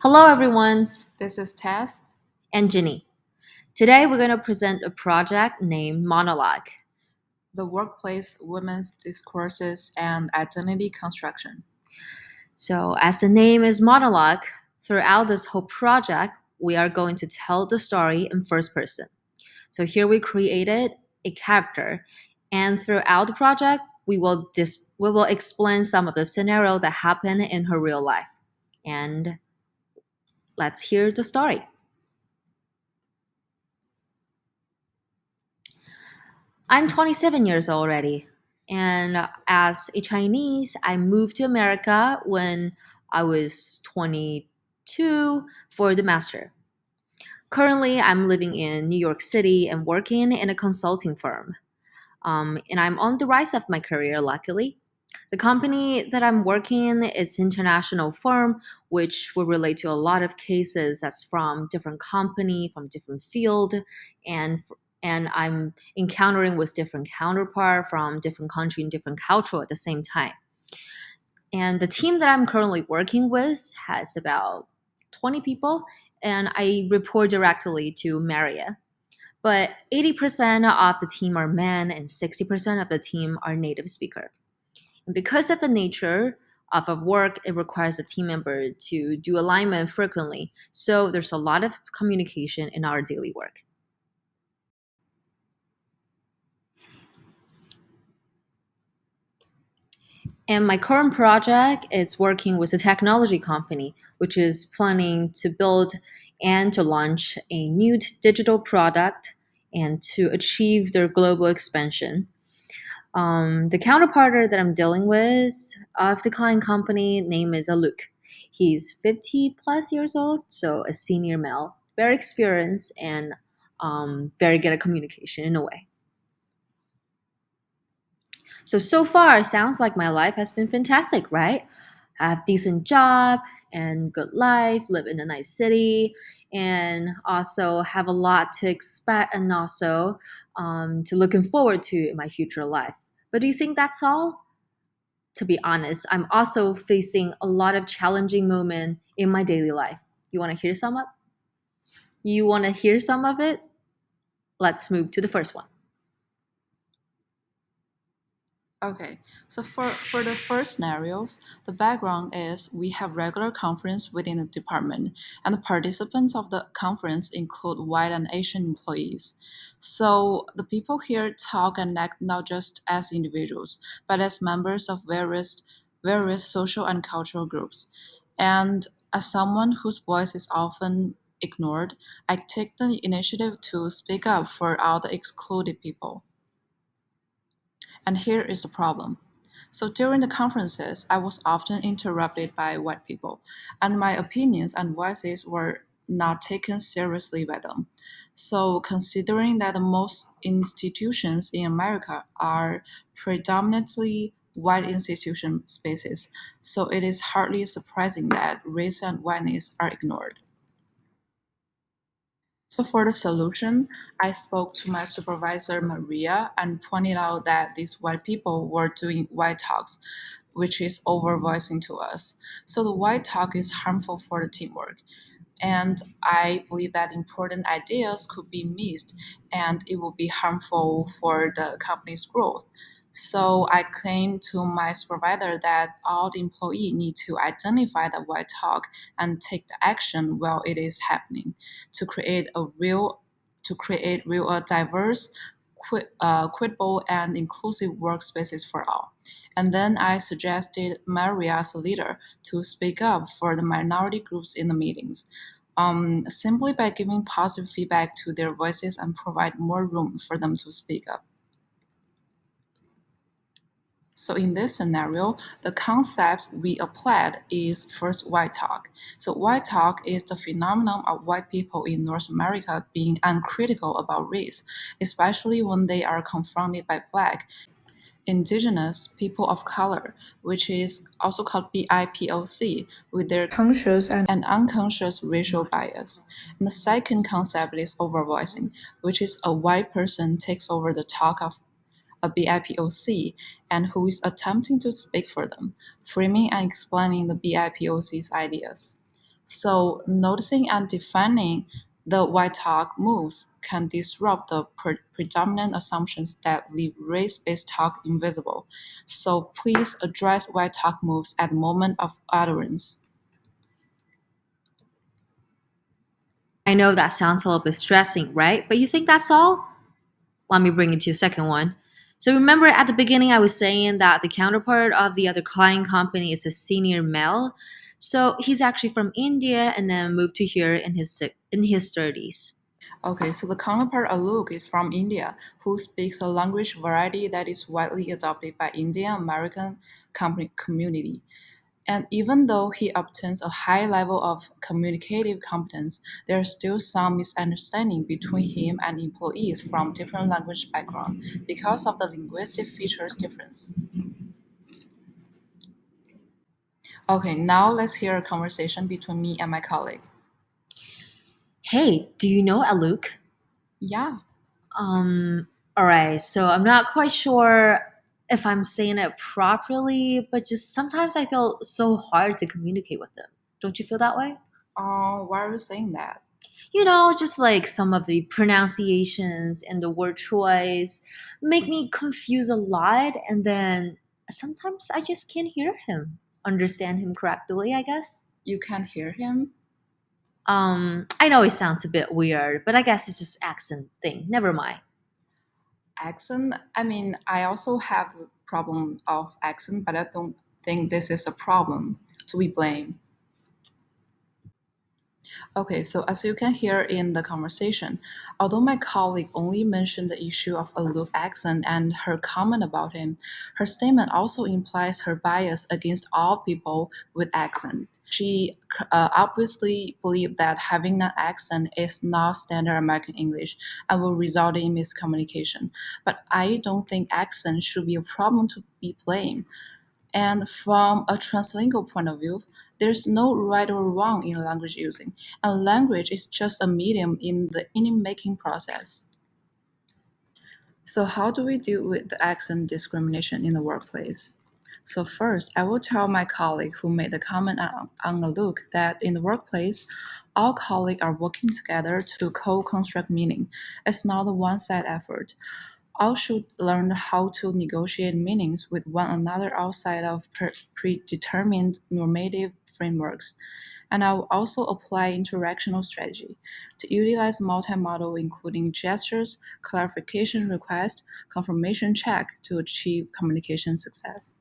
Hello, everyone, This is Tess. and Ginny. Today, we're going to present a project named Monologue. The workplace, women's discourses, and identity construction. So, as the name is Monologue, throughout this whole project, we are going to tell the story in first person. So, here we created a character, and throughout the project, we will explain some of the scenario that happened in her real life. And let's hear the story. I'm 27 years old already. And as a Chinese, I moved to America when I was 22 for the master. Currently, I'm living in New York City and working in a consulting firm. And I'm on the rise of my career, luckily. The company that I'm working in is international firm, which will relate to a lot of cases that's from different company, from different field, and and I'm encountering with different counterpart from different country and different culture at the same time. And the team that I'm currently working with has about 20 people, and I report directly to Maria. But 80% of the team are men, and 60% of the team are native speaker. And because of the nature of a work, it requires a team member to do alignment frequently. So there's a lot of communication in our daily work. And my current project is working with a technology company, which is planning to build and to launch a new digital product and to achieve their global expansion. The counterpart that I'm dealing with of the client company name is Luke. He's 50 plus years old, so a senior male, very experienced and very good at communication in a way. So far, it sounds like my life has been fantastic, right? I have decent job and good life, live in a nice city, and also have a lot to expect and also to looking forward to in my future life. But do you think that's all? To be honest, I'm also facing a lot of challenging moments in my daily life. You want to hear some of? You want to hear some of it? Let's move to the first one. Okay, so for the first scenarios, the background is we have regular conference within the department, and the participants of the conference include white and Asian employees. So the people here talk and act not just as individuals, but as members of various social and cultural groups. And as someone whose voice is often ignored, I take the initiative to speak up for all the excluded people. And here is the problem. So during the conferences, I was often interrupted by white people, and my opinions and voices were not taken seriously by them. So, considering that the most institutions in America are predominantly white institution spaces, so it is hardly surprising that race and whiteness are ignored. So for the solution, I spoke to my supervisor Maria and pointed out that these white people were doing white talks, which is overvoicing to us. So the white talk is harmful for the teamwork. And I believe that important ideas could be missed and it will be harmful for the company's growth. So I claimed to my supervisor that all the employee need to identify the white talk and take the action while it is happening to create a real diverse, equitable, and inclusive workspaces for all. And then I suggested Maria as a leader to speak up for the minority groups in the meetings, simply by giving positive feedback to their voices and provide more room for them to speak up. So in this scenario, the concept we applied is first white talk. So white talk is the phenomenon of white people in North America being uncritical about race, especially when they are confronted by black, indigenous, people of color, which is also called BIPOC, with their conscious and unconscious racial bias. And the second concept is overvoicing, which is a white person takes over the talk of a BIPOC and who is attempting to speak for them, framing and explaining the BIPOC's ideas. So, noticing and defining the why talk moves can disrupt the predominant assumptions that leave race based talk invisible. So, please address why talk moves at the moment of utterance. I know that sounds a little bit stressing, right? But you think that's all? Let me bring it to the second one. So remember at the beginning I was saying that the counterpart of the other client company is a senior male. So he's actually from India and then moved to here in his 30s. Okay, so the counterpart Alok is from India, who speaks a language variety that is widely adopted by Indian American community. And even though he obtains a high level of communicative competence, there is still some misunderstanding between him and employees from different language background because of the linguistic features difference. Okay, now let's hear a conversation between me and my colleague. Hey, do you know Aluk? Yeah, Um, all right, so I'm not quite sure if I'm saying it properly, but just sometimes I feel so hard to communicate with them. Don't you feel that way? why are you saying that? You know, just like some of the pronunciations and the word choice make me confuse a lot, and then sometimes I just can't hear him, understand him correctly, I guess. You can't hear him? I know it sounds a bit weird, but I guess it's just accent thing. Never mind. Accent? I mean, I also have the problem of accent, but I don't think this is a problem to be blamed. Okay, so as you can hear in the conversation, although my colleague only mentioned the issue of a look accent and her comment about him, her statement also implies her bias against all people with accent. She obviously believed that having an accent is not standard American English and will result in miscommunication. But I don't think accent should be a problem to be blamed. And from a translingual point of view, there's no right or wrong in language using, and language is just a medium in the making process. So, how do we deal with the accent discrimination in the workplace? So, first, I will tell my colleague who made the comment on a look that in the workplace, all colleagues are working together to co-construct meaning. It's not a one-side effort. All should learn how to negotiate meanings with one another outside of predetermined normative frameworks. And I will also apply interactional strategy to utilize multimodal, including gestures, clarification request, confirmation check to achieve communication success.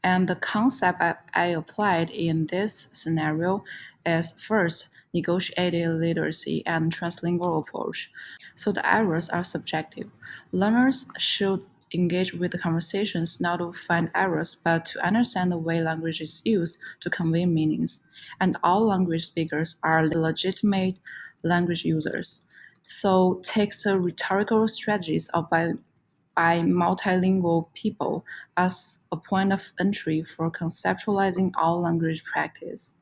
And the concept I applied in this scenario is first, negotiated literacy and translingual approach. So the errors are subjective. Learners should engage with the conversations not to find errors, but to understand the way language is used to convey meanings. And all language speakers are legitimate language users. So takes the rhetorical strategies of by multilingual people as a point of entry for conceptualizing all language practice.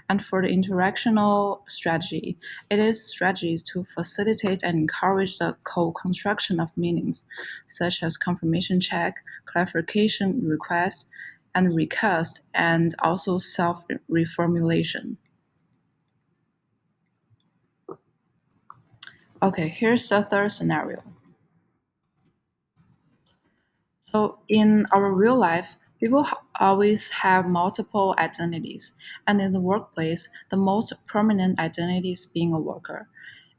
And for the interactional strategy, it is strategies to facilitate and encourage the co-construction of meanings, such as confirmation check, clarification request, and recast, and also self-reformulation. Okay, here's the third scenario. So in our real life, people always have multiple identities, and in the workplace, the most prominent identity is being a worker.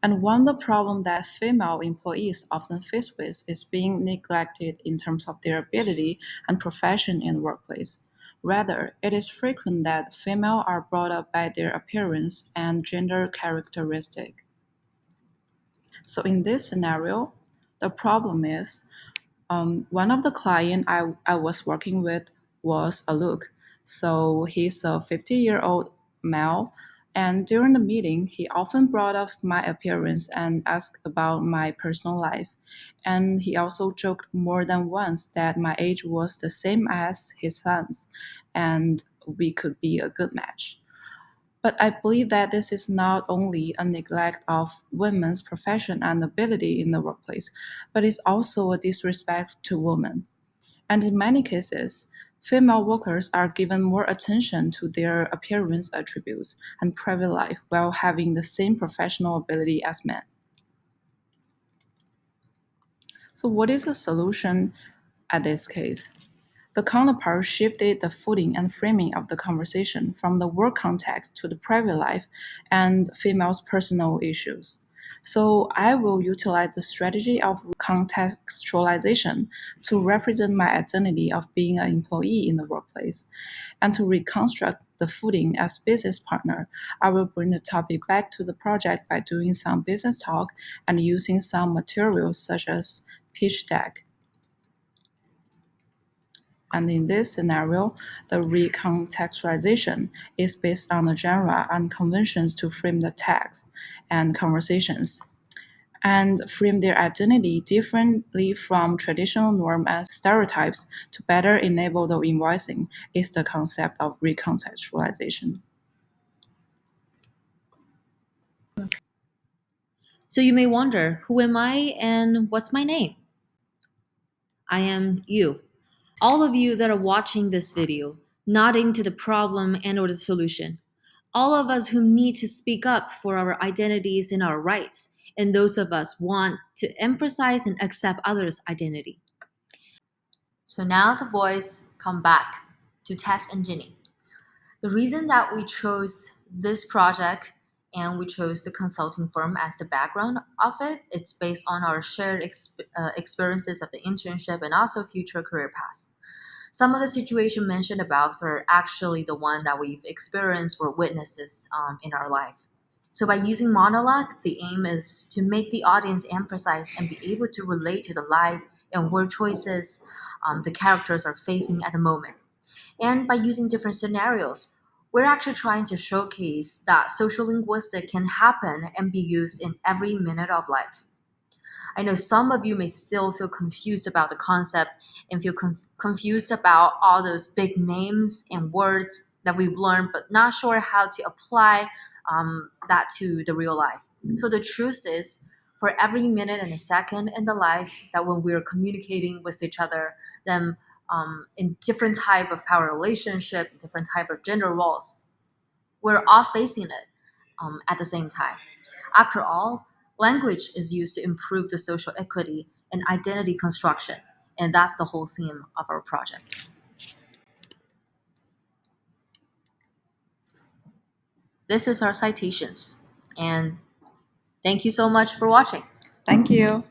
And one of the problems that female employees often face with is being neglected in terms of their ability and profession in the workplace. Rather, it is frequent that female are brought up by their appearance and gender characteristic. So in this scenario, the problem is one of the client I was working with was a look. So he's a 50-year-old male. And during the meeting, he often brought up my appearance and asked about my personal life. And he also joked more than once that my age was the same as his son's, and we could be a good match. But I believe that this is not only a neglect of women's profession and ability in the workplace, but it's also a disrespect to women. And in many cases, Female workers are given more attention to their appearance attributes and private life while having the same professional ability as men. So, what is the solution at this case? The counterpart shifted the footing and framing of the conversation from the work context to the private life and females' personal issues. So I will utilize the strategy of contextualization to represent my identity of being an employee in the workplace. And to reconstruct the footing as business partner, I will bring the topic back to the project by doing some business talk and using some materials such as pitch deck. And in this scenario, the recontextualization is based on the genre and conventions to frame the text and conversations and frame their identity differently from traditional norms and stereotypes to better enable the invoicing is the concept of recontextualization. So you may wonder, who am I and what's my name? I am you. All of you that are watching this video, nodding to the problem and or the solution. All of us who need to speak up for our identities and our rights, and those of us want to emphasize and accept others' identity. So now the voice come back to Tess and Ginny. The reason that we chose this project and we chose the consulting firm as the background of it, it's based on our shared experiences of the internship and also future career paths. Some of the situation mentioned above are actually the one that we've experienced or witnesses in our life. So by using monologue, the aim is to make the audience emphasize and be able to relate to the life and word choices the characters are facing at the moment. And by using different scenarios, we're actually trying to showcase that social linguistics can happen and be used in every minute of life. I know some of you may still feel confused about the concept and feel confused about all those big names and words that we've learned, but not sure how to apply that to the real life. So the truth is, for every minute and a second in the life that when we're communicating with each other, then in different type of power relationship, different type of gender roles, we're all facing it at the same time. After all, language is used to improve the social equity and identity construction, and that's the whole theme of our project. This is our citations, and thank you so much for watching. Thank you.